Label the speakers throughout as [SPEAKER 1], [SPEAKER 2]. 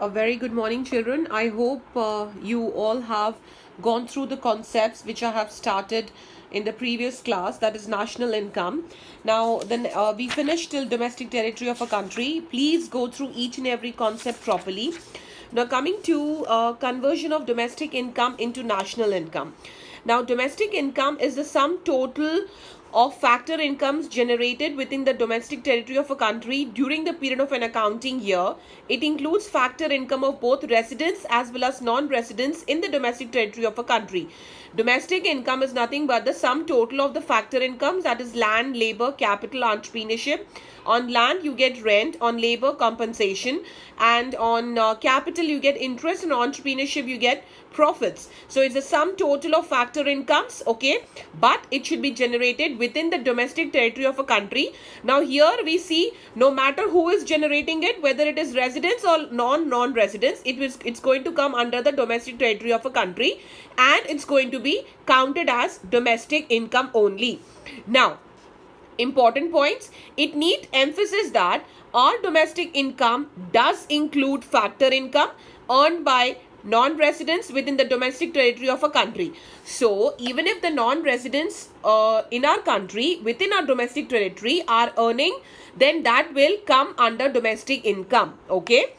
[SPEAKER 1] A very good morning, children. I hope you all have gone through the concepts which I have started in the previous class, that is national income. Now, then we finished till domestic territory of a country. Please go through each and every concept properly. Now, coming to conversion of domestic income into national income. Now, domestic income is the sum total of factor incomes generated within the domestic territory of a country during the period of an accounting year. It includes factor income of both residents as well as non-residents in the domestic territory of a country. Domestic income is nothing but the sum total of the factor incomes, that is land, labor, capital, entrepreneurship. On land you get rent, on labor compensation, and on capital you get interest, and entrepreneurship you get profits. So it's a sum total of factor incomes, okay, but it should be generated within the domestic territory of a country. Now here we see no matter who is generating it, whether it is residents or non-residents, it's going to come under the domestic territory of a country, and it's going to be counted as domestic income only. Now, important points, it need emphasis that our domestic income does include factor income earned by non-residents within the domestic territory of a country. So even if the non-residents in our country within our domestic territory are earning, then that will come under domestic income. Okay,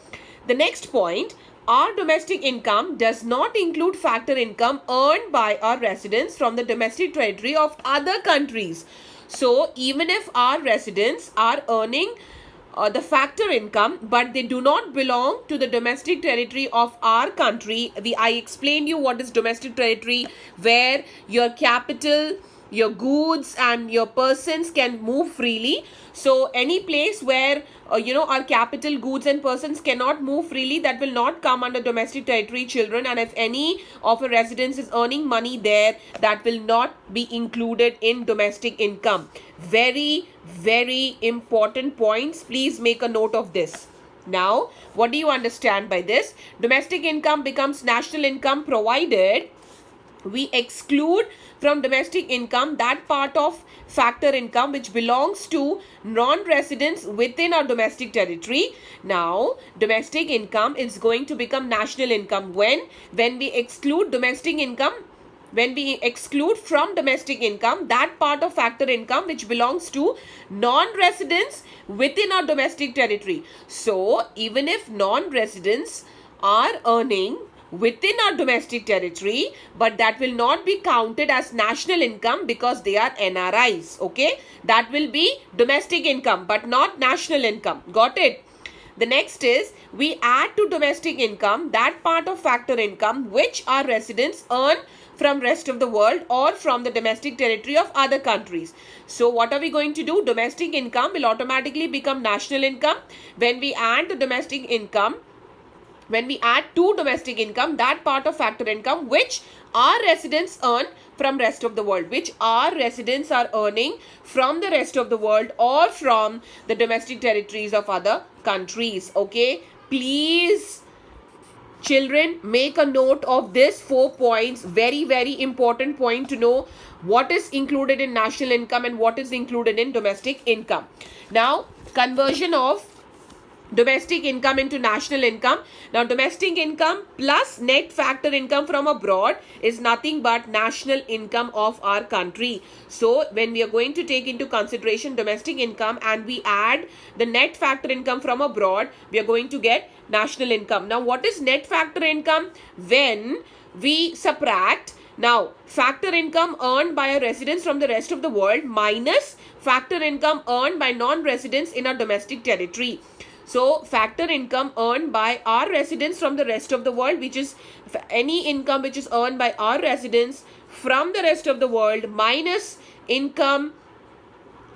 [SPEAKER 1] the next point, our domestic income does not include factor income earned by our residents from the domestic territory of other countries. So even if our residents are earning the factor income, but they do not belong to the domestic territory of our country. I explained you what is domestic territory, where your capital, your goods and your persons can move freely. So any place where our capital, goods and persons cannot move freely, that will not come under domestic territory, children. And if any of a residence is earning money there, that will not be included in domestic income. Very important points. Please make a note of this. Now, what do you understand by this? Domestic income becomes national income provided we exclude from domestic income that part of factor income which belongs to non-residents within our domestic territory. Now, domestic income is going to become national income when we exclude domestic income, when we exclude from domestic income that part of factor income which belongs to non-residents within our domestic territory. So, even if non-residents are earning within our domestic territory, but that will not be counted as national income because they are NRIs, okay? That will be domestic income but not national income. Got it? The next is, we add to domestic income that part of factor income which our residents earn from rest of the world or from the domestic territory of other countries. So what are we going to do? Domestic income will automatically become national income when we add the domestic income, when we add to domestic income that part of factor income which our residents earn from rest of the world, which our residents are earning from the rest of the world or from the domestic territories of other countries. Okay, please children make a note of this 4 points. Very important point to know what is included in national income and what is included in domestic income. Now, conversion of domestic income into national income. Now, domestic income plus net factor income from abroad is nothing but national income of our country. So, when we are going to take into consideration domestic income and we add the net factor income from abroad, we are going to get national income. Now, what is net factor income? When we subtract now factor income earned by a residents from the rest of the world minus factor income earned by non-residents in our domestic territory. So, factor income earned by our residents from the rest of the world, which is any income which is earned by our residents from the rest of the world minus income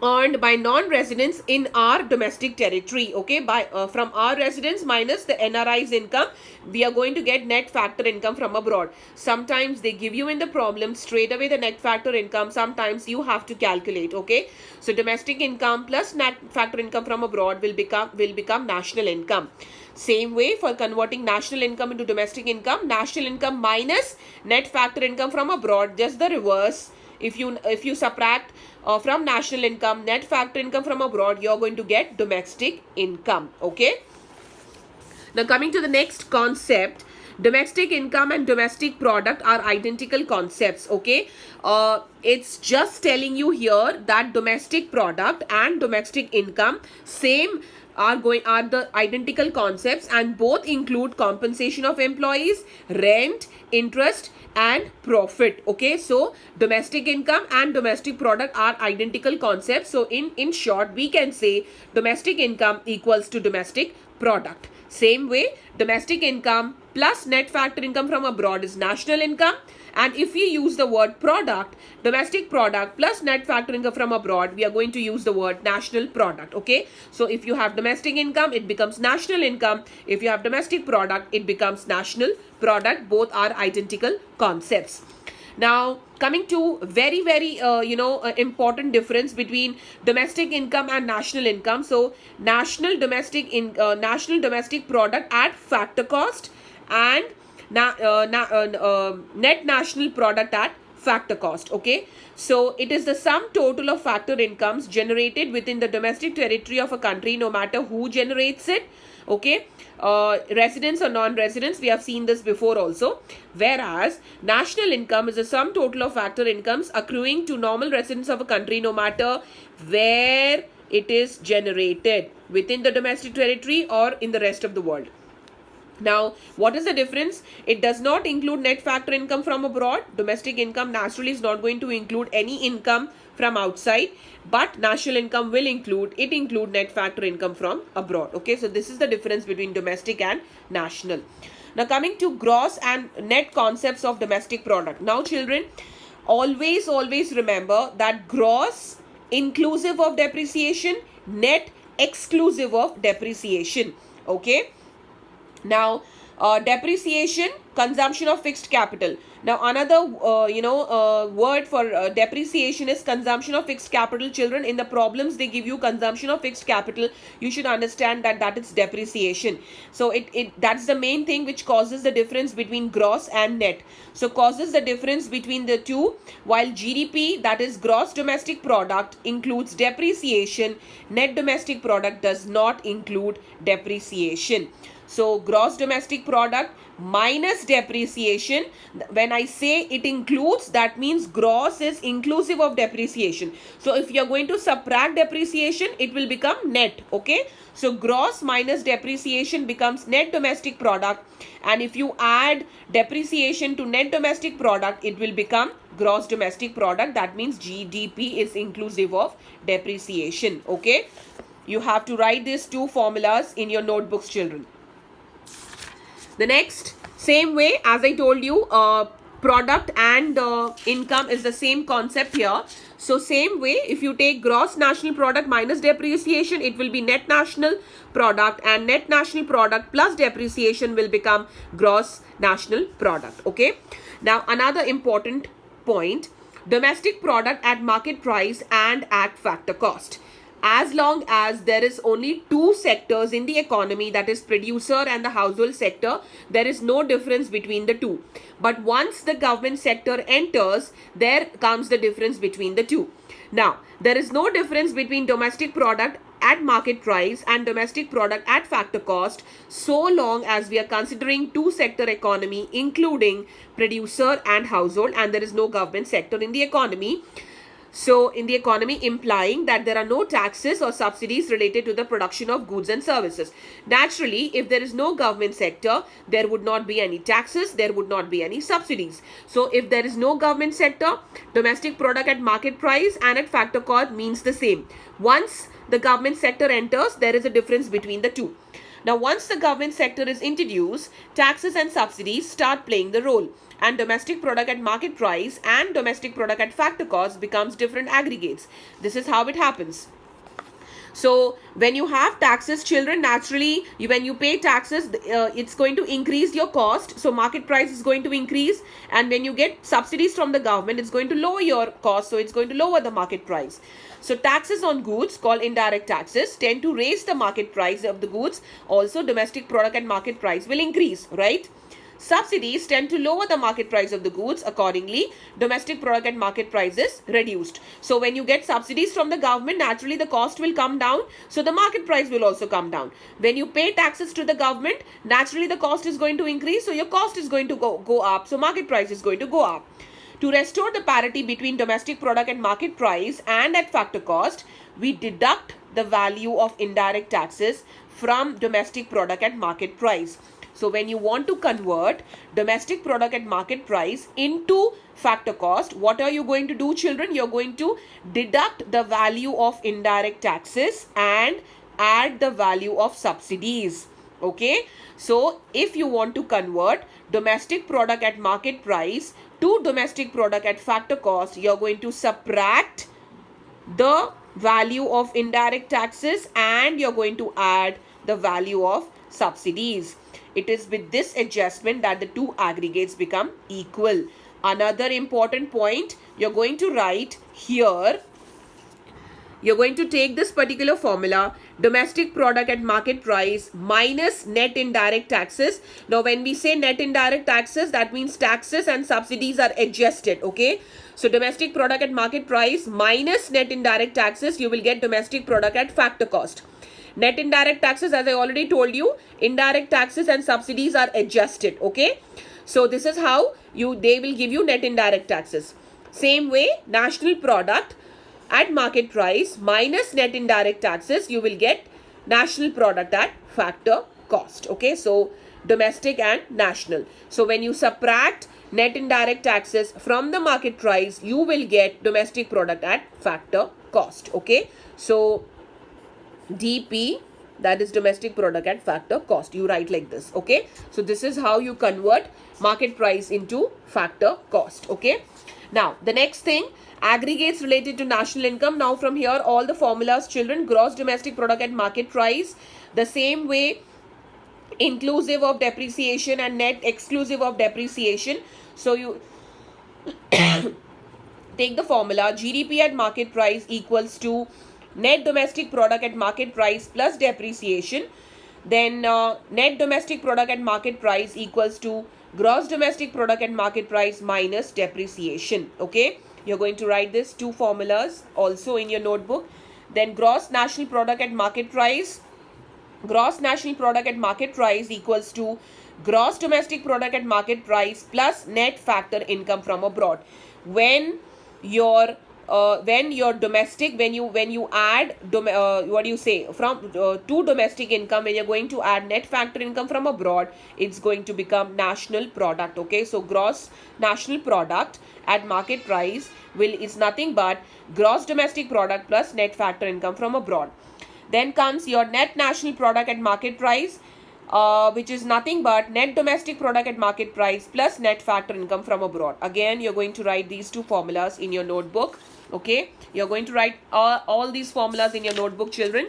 [SPEAKER 1] earned by non-residents in our domestic territory. Okay, by from our residents minus the NRI's income, we are going to get net factor income from abroad. Sometimes they give you in the problem straight away the net factor income. Sometimes you have to calculate. Okay, so domestic income plus net factor income from abroad will become national income. Same way for converting national income into domestic income, national income minus net factor income from abroad, just the reverse. If you subtract from national income net factor income from abroad, you're going to get domestic income. Okay, Now coming to the next concept, domestic income and domestic product are identical concepts. Okay, it's just telling you here that domestic product and domestic income are the identical concepts, and both include compensation of employees, rent, interest and profit. Okay, so domestic income and domestic product are identical concepts. So in short, we can say domestic income equals to domestic product. Same way, domestic income plus net factor income from abroad is national income. And if we use the word product, domestic product plus net factor income from abroad, we are going to use the word national product. Okay, so if you have domestic income, it becomes national income. If you have domestic product, it becomes national product. Both are identical concepts. Now coming to very important difference between domestic income and national income. So national domestic product at factor cost and net national product at factor cost. Okay, so it is the sum total of factor incomes generated within the domestic territory of a country, no matter who generates it. Okay, residents or non-residents, we have seen this before also. Whereas national income is the sum total of factor incomes accruing to normal residents of a country, no matter where it is generated, within the domestic territory or in the rest of the world. Now, what is the difference? It does not include net factor income from abroad. Domestic income naturally is not going to include any income from outside, but national income will include net factor income from abroad. Okay, so this is the difference between domestic and national. Now coming to gross and net concepts of domestic product. Now children, always remember that gross inclusive of depreciation, net exclusive of depreciation. Okay, now depreciation, consumption of fixed capital. Now another word for depreciation is consumption of fixed capital. Children, in the problems they give you consumption of fixed capital, you should understand that is depreciation. So that's the main thing which causes the difference between gross and net. So causes the difference between the two. While GDP, that is gross domestic product, includes depreciation, net domestic product does not include depreciation. So gross domestic product minus depreciation, when I say it includes, that means gross is inclusive of depreciation. So if you are going to subtract depreciation, it will become net. Okay, so gross minus depreciation becomes net domestic product, and if you add depreciation to net domestic product, it will become gross domestic product. That means GDP is inclusive of depreciation. Okay, you have to write these two formulas in your notebooks, children. The next, same way as I told you, product and income is the same concept here. So same way, if you take gross national product minus depreciation, it will be net national product, and net national product plus depreciation will become gross national product. Okay, now another important point, domestic product at market price and at factor cost. As long as there is only two sectors in the economy, that is producer and the household sector, there is no difference between the two. But once the government sector enters, there comes the difference between the two. Now, there is no difference between domestic product at market price and domestic product at factor cost, so long as we are considering two sector economy, including producer and household, and there is no government sector in the economy. So in the economy, implying that there are no taxes or subsidies related to the production of goods and services. Naturally, if there is no government sector, there would not be any taxes, there would not be any subsidies. So if there is no government sector, domestic product at market price and at factor cost means the same. Once the government sector enters, there is a difference between the two. Now, once the government sector is introduced, taxes and subsidies start playing the role, and domestic product at market price and domestic product at factor cost becomes different aggregates. This is how it happens. So when you have taxes, children, naturally when you pay taxes, it's going to increase your cost. So market price is going to increase, and when you get subsidies from the government, it's going to lower your cost. So it's going to lower the market price. So taxes on goods, called indirect taxes, tend to raise the market price of the goods. Also, domestic product and market price will increase, right? Subsidies tend to lower the market price of the goods. Accordingly, domestic product at market price is reduced. So when you get subsidies from the government, naturally the cost will come down. So the market price will also come down. When you pay taxes to the government, naturally the cost is going to increase. So your cost is going to go up. So market price is going to go up. To restore the parity between domestic product at market price and at factor cost, we deduct the value of indirect taxes from domestic product at market price. So when you want to convert domestic product at market price into factor cost, what are you going to do, children? You're going to deduct the value of indirect taxes and add the value of subsidies. Okay, so if you want to convert domestic product at market price to domestic product at factor cost, you're going to subtract the value of indirect taxes and you're going to add the value of subsidies. It is with this adjustment that the two aggregates become equal. Another important point you're going to write here, you're going to take this particular formula, domestic product at market price minus net indirect taxes. Now when we say net indirect taxes, that means taxes and subsidies are adjusted. Okay, so domestic product at market price minus net indirect taxes, you will get domestic product at factor cost. Net indirect taxes, as I already told you, indirect taxes and subsidies are adjusted. Okay, so this is how they will give you net indirect taxes. Same way, national product at market price minus net indirect taxes, you will get national product at factor cost. Okay, so domestic and national. So when you subtract net indirect taxes from the market price, you will get domestic product at factor cost. Okay, so DP, that is domestic product at factor cost, you write like this. Okay, so this is how you convert market price into factor cost. Okay, now the next thing, aggregates related to national income. Now from here all the formulas, children, gross domestic product at market price, the same way, inclusive of depreciation and net exclusive of depreciation. So you take the formula, GDP at market price equals to net domestic product at market price plus depreciation. Then net domestic product at market price equals to gross domestic product at market price minus depreciation. Okay, you're going to write this two formulas also in your notebook. Then gross national product at market price, gross national product at market price equals to gross domestic product at market price plus net factor income from abroad. When your domestic, when you add what do you say, from to domestic income, when you're going to add net factor income from abroad, it's going to become national product. Okay, so gross national product at market price is nothing but gross domestic product plus net factor income from abroad. Then comes your net national product at market price, which is nothing but net domestic product at market price plus net factor income from abroad. Again, you're going to write these two formulas in your notebook. Okay, you're going to write all these formulas in your notebook, children.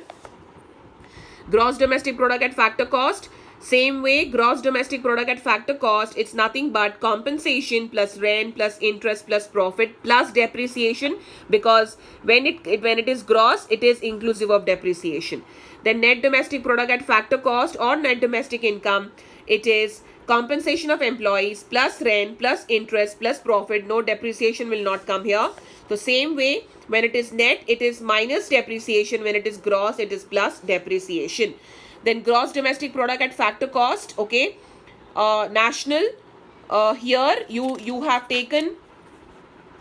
[SPEAKER 1] Gross domestic product at factor cost, same way, gross domestic product at factor cost, it's nothing but compensation plus rent plus interest plus profit plus depreciation, because when it is gross, it is inclusive of depreciation. Then net domestic product at factor cost or net domestic income, it is compensation of employees plus rent plus interest plus profit. No depreciation will not come here. So same way, when it is net, it is minus depreciation. When it is gross, it is plus depreciation. Then gross domestic product at factor cost. Okay, national, here you have taken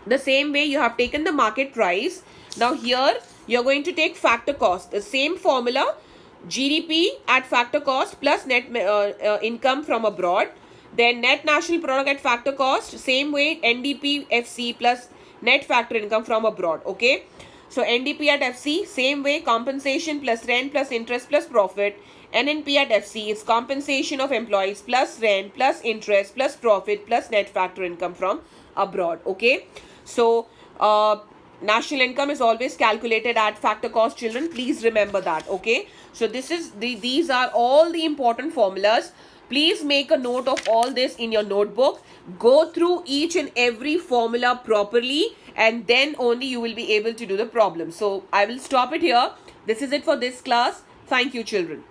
[SPEAKER 1] the same way, you have taken the market price. Now here you're going to take factor cost, the same formula, GDP at factor cost plus net income from abroad. Then net national product at factor cost, same way, NDP FC plus net factor income from abroad. Okay, so NDP at FC, same way, compensation plus rent plus interest plus profit. NNP at FC is compensation of employees plus rent plus interest plus profit plus net factor income from abroad. Okay, so national income is always calculated at factor cost, children. Please remember that. Okay, so these are all the important formulas. Please make a note of all this in your notebook. Go through each and every formula properly, and then only you will be able to do the problem. So I will stop it here. This is it for this class. Thank you, children.